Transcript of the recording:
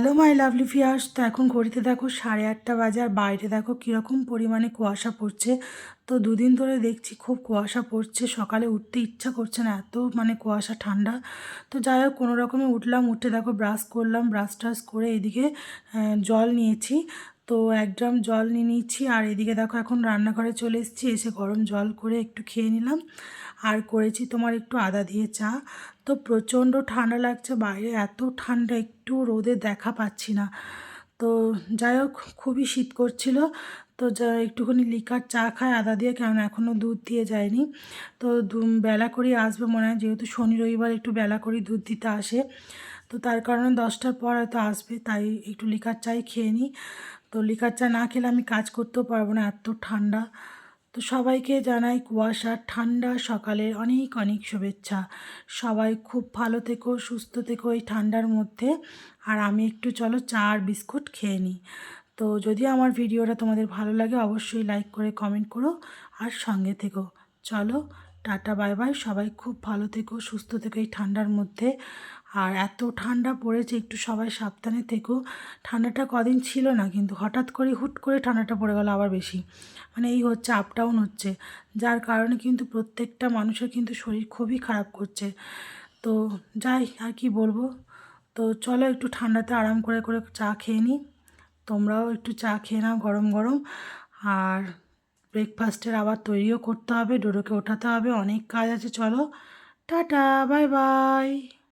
Hello my lovely viewers, তো এখন ঘড়িতে দেখো 8:30 বাজে, আর বাইরে দেখো কীরকম পরিমাণে কুয়াশা পড়ছে। তো দুদিন ধরে দেখছি খুব কুয়াশা পড়ছে, সকালে উঠতে ইচ্ছা করছে না, এত মানে কুয়াশা ঠান্ডা। তো যাই হোক কোনো রকমে উঠলাম, উঠে দেখো ব্রাশ করলাম, ব্রাশ ট্রাশ করে এদিকে জল নিয়েছি। তো 1 ড্রাম জল নিয়ে নিচ্ছি, আর এদিকে দেখো এখন রান্নাঘরে চলে এসেছি, এসে গরম জল করে একটু খেয়ে নিলাম। আর করেছি তোমার একটু আদা দিয়ে চা। তো প্রচণ্ড ঠান্ডা লাগছে, বাইরে এত ঠান্ডা, একটু রোদে দেখা পাচ্ছি না। তো যাই হোক খুবই শীত করছিল। তো যা একটুখানি লিকার চা খায় আদা দিয়ে, কেন এখনও দুধ দিয়ে যায়নি। তো বেলা করেই আসবে মনে হয়, যেহেতু শনি রবিবার একটু বেলা করেই দুধ দিতে আসে। তো তার কারণে 10টার পর হয়তো আসবে, তাই একটু লিকার চাই খেয়ে নিই। তো লিকার চা না খেলে আমি কাজ করতেও পারবো না, এত ঠান্ডা। তো সবাইকে জানাই কুয়াশার ঠান্ডা সকালের অনেক অনেক শুভেচ্ছা। সবাই খুব ভালো থেকো, সুস্থ থেকো এই ঠান্ডার মধ্যে। আর আমি একটু চলো চা আর বিস্কুট খেয়ে নিই। তো যদি আমার ভিডিওটা তোমাদের ভালো লাগে অবশ্যই লাইক করে কমেন্ট করো আর সঙ্গে থেকো। চলো টাটা বাই বাই, সবাই খুব ভালো থেকো, সুস্থ থেকো এই ঠান্ডার মধ্যে। আর এত ঠান্ডা পড়েছে, একটু সবাই সাবধানে থেকো। ঠান্ডাটা কদিন ছিল না, কিন্তু হঠাৎ করে হুট করে ঠান্ডাটা পড়ে গেল আবার বেশি। মানে এই হচ্ছে, আপ ডাউন হচ্ছে, যার কারণে কিন্তু প্রত্যেকটা মানুষের কিন্তু শরীর খুবই খারাপ করছে। তো যাই আর কি বলবো। তো চলো একটু ঠান্ডাতে আরাম করে করে চা খেয়ে নিই। তোমরাও একটু চা খেয়ে নাও গরম গরম। আর ব্রেকফাস্টের আবার তৈরিও করতে হবে, ডোডোকে ওঠাতে হবে, অনেক কাজ আছে। চলো টাটা বাই বাই।